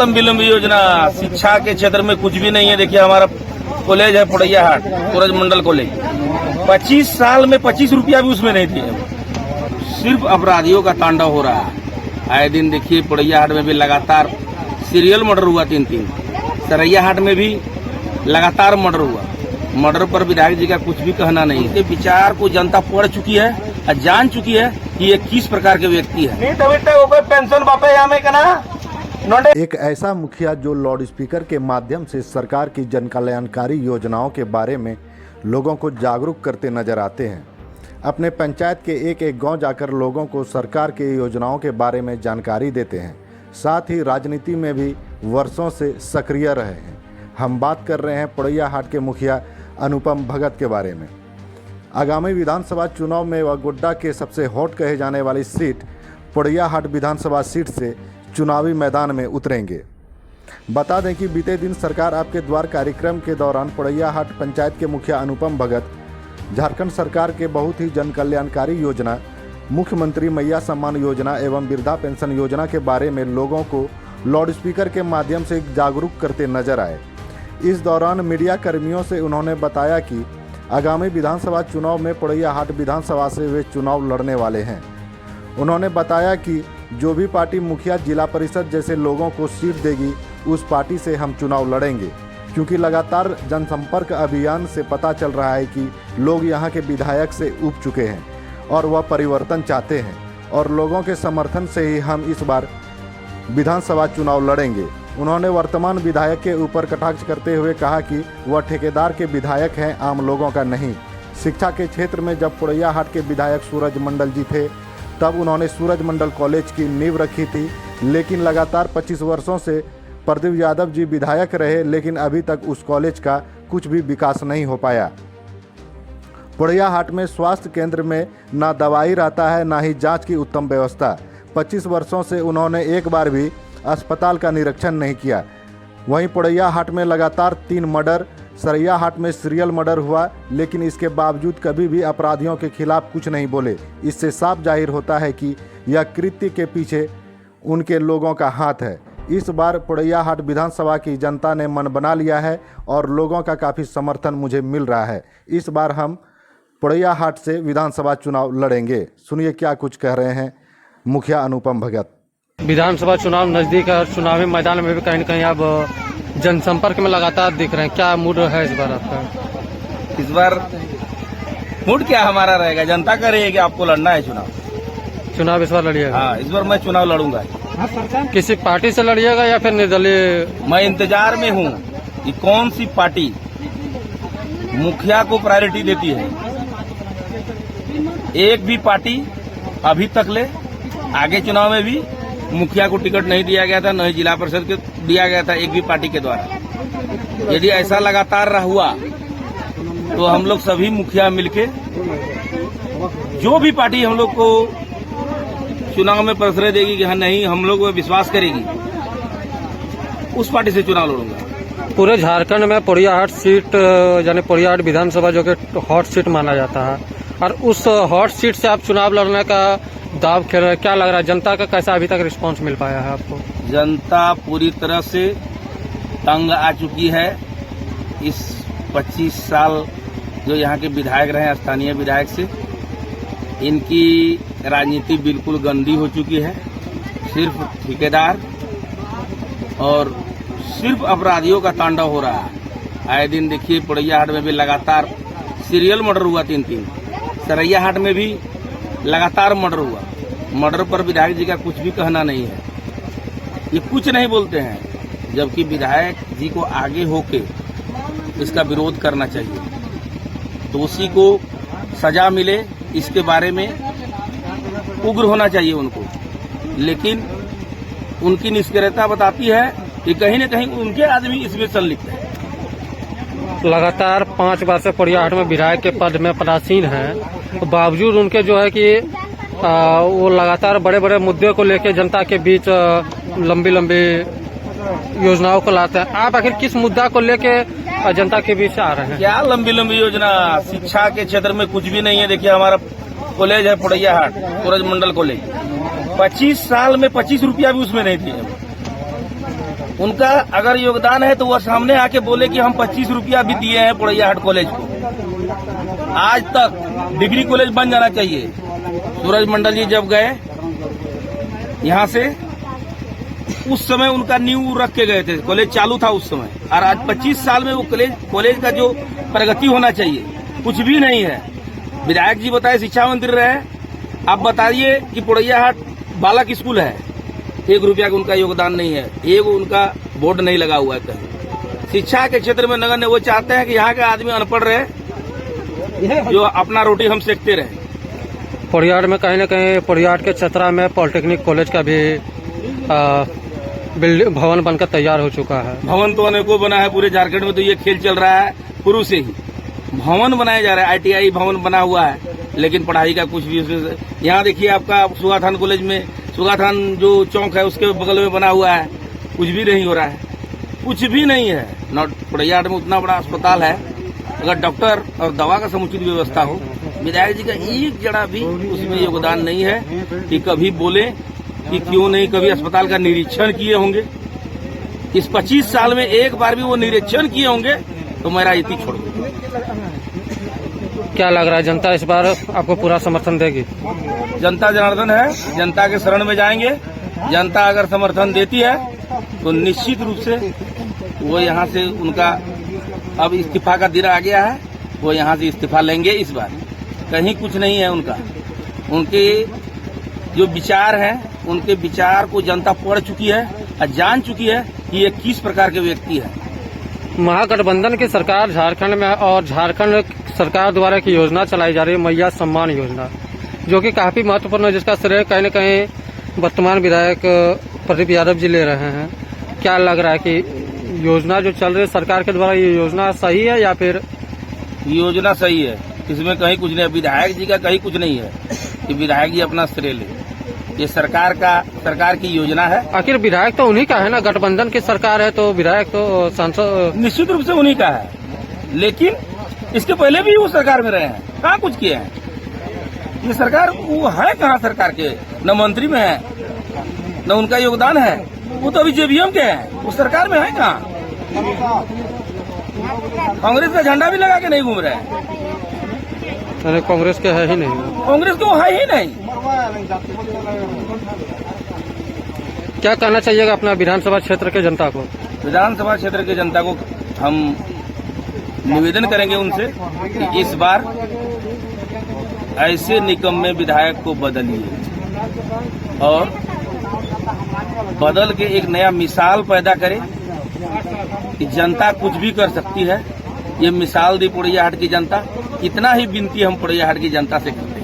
लंबी लंबी योजना, शिक्षा के क्षेत्र में कुछ भी नहीं है। देखिए हमारा कॉलेज है पुड़ैया हाट, सूरज मंडल कॉलेज, 25 साल में 25 रुपया भी उसमें नहीं दिए। सिर्फ अपराधियों का तांडव हो रहा है। आए दिन देखिए पुड़ैया हाट में भी लगातार सीरियल मर्डर हुआ 3-3, सरैया हाट में भी लगातार मर्डर हुआ। मर्डर पर विधायक जी का कुछ भी कहना नहीं है। विचार को जनता पढ़ चुकी है और जान चुकी है कि ये किस प्रकार के व्यक्ति है। एक ऐसा मुखिया जो लाउड स्पीकर के माध्यम से सरकार की जन कल्याणकारी योजनाओं के बारे में लोगों को जागरूक करते नजर आते हैं। अपने पंचायत के एक एक गांव जाकर लोगों को सरकार की योजनाओं के बारे में जानकारी देते हैं। साथ ही राजनीति में भी वर्षों से सक्रिय रहे हैं। हम बात कर रहे हैं पुड़ैया हाट के मुखिया अनुपम भगत के बारे में। आगामी विधानसभा चुनाव में वह गोड्डा के सबसे हॉट कहे जाने वाली सीट पुड़ैया हाट विधानसभा सीट से चुनावी मैदान में उतरेंगे। बता दें कि बीते दिन सरकार आपके द्वार कार्यक्रम के दौरान पुड़ैया हाट पंचायत के मुखिया अनुपम भगत झारखंड सरकार के बहुत ही जन कल्याणकारी योजना, मुख्यमंत्री मैया सम्मान योजना एवं वृद्धा पेंशन योजना के बारे में लोगों को लाउड स्पीकर के माध्यम से जागरूक करते नजर आए। इस दौरान मीडिया कर्मियों से उन्होंने बताया कि आगामी विधानसभा चुनाव में पुड़ैया हाट विधानसभा से वे चुनाव लड़ने वाले हैं। उन्होंने बताया कि जो भी पार्टी मुखिया, जिला परिषद जैसे लोगों को सीट देगी उस पार्टी से हम चुनाव लड़ेंगे, क्योंकि लगातार जनसंपर्क अभियान से पता चल रहा है कि लोग यहां के विधायक से ऊब चुके हैं और वह परिवर्तन चाहते हैं और लोगों के समर्थन से ही हम इस बार विधानसभा चुनाव लड़ेंगे। उन्होंने वर्तमान विधायक के ऊपर कटाक्ष करते हुए कहा कि वह ठेकेदार के विधायक हैं, आम लोगों का नहीं। शिक्षा के क्षेत्र में जब पुड़ैया हाट के विधायक सूरज मंडल जी थे तब उन्होंने सूरज मंडल कॉलेज की नींव रखी थी, लेकिन लगातार 25 वर्षों से प्रदीप यादव जी विधायक रहे, लेकिन अभी तक उस कॉलेज का कुछ भी विकास नहीं हो पाया। पुड़ैया हाट में स्वास्थ्य केंद्र में ना दवाई रहता है, ना ही जांच की उत्तम व्यवस्था। 25 वर्षों से उन्होंने एक बार भी अस्पताल का निरीक्षण नहीं किया। वहीं पुड़ैया हाट में लगातार 3 मर्डर, सरैया हाट में सीरियल मर्डर हुआ, लेकिन इसके बावजूद कभी भी अपराधियों के खिलाफ कुछ नहीं बोले। इससे साफ जाहिर होता है कि यह कृत्य के पीछे उनके लोगों का हाथ है। इस बार पुड़ैया हाट विधानसभा की जनता ने मन बना लिया है और लोगों का काफ़ी समर्थन मुझे मिल रहा है। इस बार हम पुड़ैया हाट से विधानसभा चुनाव लड़ेंगे। सुनिए क्या कुछ कह रहे हैं मुखिया अनुपम भगत। विधानसभा चुनाव नजदीक है और चुनावी मैदान में भी कहीं न कहीं आप जनसंपर्क में लगातार दिख रहे हैं। क्या मूड है इस बार आपका? इस बार मूड क्या हमारा रहेगा, जनता का रहेगा कि आपको लड़ना है चुनाव इस बार लड़िएगा? हाँ, इस बार मैं चुनाव लड़ूंगा। किसी पार्टी से लड़िएगा या फिर निर्दलीय? मैं इंतजार में हूँ कि कौन सी पार्टी मुखिया को प्रायोरिटी देती है। एक भी पार्टी अभी तक ले आगे चुनाव में भी मुखिया को टिकट नहीं दिया गया था, न ही जिला परिषद को दिया गया था एक भी पार्टी के द्वारा। यदि ऐसा लगातार रहा हुआ तो हम लोग सभी मुखिया मिलके जो भी पार्टी हम लोग को चुनाव में प्रश्रय देगी कि हाँ नहीं हम लोग विश्वास करेगी, उस पार्टी से चुनाव लड़ूंगा। पूरे झारखंड में पुड़ैया हाट सीट यानी पुड़ैया हाट विधानसभा जो कि हॉट सीट माना जाता है, और उस हॉट सीट से आप चुनाव लड़ने का दाव खेल रहे हैं। क्या लग रहा है, जनता का कैसा अभी तक रिस्पांस मिल पाया है आपको? जनता पूरी तरह से तंग आ चुकी है। इस 25 साल जो यहाँ के विधायक रहे, स्थानीय विधायक से, इनकी राजनीति बिल्कुल गंदी हो चुकी है। सिर्फ ठेकेदार और सिर्फ अपराधियों का तांडव हो रहा है। आए दिन देखिए पुड़ैया हाट में भी लगातार सीरियल मर्डर हुआ 3-3, सरैया हाट में भी लगातार मर्डर हुआ। मर्डर पर विधायक जी का कुछ भी कहना नहीं है। ये कुछ नहीं बोलते हैं, जबकि विधायक जी को आगे होके इसका विरोध करना चाहिए। दोषी को सजा मिले इसके बारे में उग्र होना चाहिए उनको, लेकिन उनकी निष्क्रियता बताती है कि कहीं न कहीं उनके आदमी इसमें संलिप्त है। लगातार 5 बार से पुड़ैया हाट में विधायक के पद में पदासीन हैं, तो बावजूद उनके जो है कि वो लगातार बड़े बड़े मुद्दे को लेकर जनता के बीच लंबी लंबी योजनाओं को लाते हैं। आप आखिर किस मुद्दा को लेके जनता के बीच आ रहे हैं? क्या लंबी लंबी योजना, शिक्षा के क्षेत्र में कुछ भी नहीं है। देखिए हमारा कॉलेज है पुड़ैया हाट, सूरज मंडल कॉलेज, 25 साल में 25 रुपया भी उसमें नहीं दिए। उनका अगर योगदान है तो वह सामने आके बोले कि हम 25 रुपया भी दिए हैं पोड़ैयाहाट कॉलेज को। आज तक डिग्री कॉलेज बन जाना चाहिए। सूरज मंडल जी जब गए यहाँ से, उस समय उनका नींव रख के गए थे, कॉलेज चालू था उस समय, और आज 25 साल में वो कॉलेज का जो प्रगति होना चाहिए कुछ भी नहीं है। विधायक जी बताए शिक्षा मंत्री रहे, आप बताइए कि पोड़ैयाहाट बालक स्कूल है, 1 रुपया का उनका योगदान नहीं है, एक उनका बोर्ड नहीं लगा हुआ है कहीं। शिक्षा के क्षेत्र में नगण्य। वो चाहते हैं कि यहाँ का आदमी अनपढ़ रहे, जो अपना रोटी हम सेकते रहे। पोड़ैयाहाट में कहीं न कहीं पोड़ैयाहाट के चतरा में पॉलिटेक्निक कॉलेज का भी भवन बनकर तैयार हो चुका है। भवन तो अनेकों बना है, पूरे झारखंड में तो ये खेल चल रहा है शुरू से ही, भवन बनाया जा रहा है। ITI भवन बना हुआ है, लेकिन पढ़ाई का कुछ भी। यहाँ देखिए आपका सुगाथान कॉलेज में, सुगाथान जो चौक है उसके बगल में बना हुआ है, कुछ भी नहीं हो रहा है, कुछ भी नहीं है। पोड़ैयाहाट में उतना बड़ा अस्पताल है, अगर डॉक्टर और दवा का समुचित व्यवस्था हो। विधायक जी का एक जरा भी उसमें योगदान नहीं है कि कभी बोले कि क्यों नहीं कभी अस्पताल का निरीक्षण किए होंगे। इस 25 साल में एक बार भी वो निरीक्षण किए होंगे तो मैं राजनीति छोड़ दूंगा। क्या लग रहा है, जनता इस बार आपको पूरा समर्थन देगी? जनता जनार्दन है, जनता के शरण में जाएंगे। जनता अगर समर्थन देती है तो निश्चित रूप से वो यहाँ से, उनका अब इस्तीफा का दिन आ गया है, वो यहाँ से इस्तीफा लेंगे इस बार। कहीं कुछ नहीं है उनका। उनके जो विचार हैं, उनके विचार को जनता पढ़ चुकी है और जान चुकी है कि ये किस प्रकार के व्यक्ति है। महागठबंधन की सरकार झारखंड में, और झारखंड सरकार द्वारा की योजना चलाई जा रही है मैया सम्मान योजना, जो कि काफी महत्वपूर्ण है, जिसका श्रेय कहीं न कहीं वर्तमान विधायक प्रदीप यादव जी ले रहे हैं। क्या लग रहा है कि योजना जो चल रही है सरकार के द्वारा, ये योजना सही है या फिर? योजना सही है, इसमें कहीं कुछ नहीं। विधायक जी का कहीं कुछ नहीं है कि विधायक जी अपना श्रेय ले। ये सरकार की योजना है। आखिर विधायक तो उन्हीं का है ना, गठबंधन की सरकार है तो विधायक तो सांसद निश्चित रूप से उन्हीं का है, लेकिन इसके पहले भी वो सरकार में रहे हैं, कहाँ कुछ किए हैं। ये सरकार वो है कहाँ सरकार के, न मंत्री में है न उनका योगदान है। वो तो अभी JVM के हैं, वो सरकार में है कहाँ। कांग्रेस का झंडा भी लगा के नहीं घूम रहे हैं। कांग्रेस के है ही नहीं, कांग्रेस के वो है ही नहीं। क्या कहना चाहिएगा अपना विधानसभा क्षेत्र के जनता को? विधानसभा क्षेत्र के जनता को हम निवेदन करेंगे उनसे कि इस बार ऐसे निकम्मे विधायक को बदलिए और बदल के एक नया मिसाल पैदा करें कि जनता कुछ भी कर सकती है। ये मिसाल दी पोड़ैयाहाट की जनता। इतना ही विनती हम पोड़ैयाहाट की जनता से करते हैं।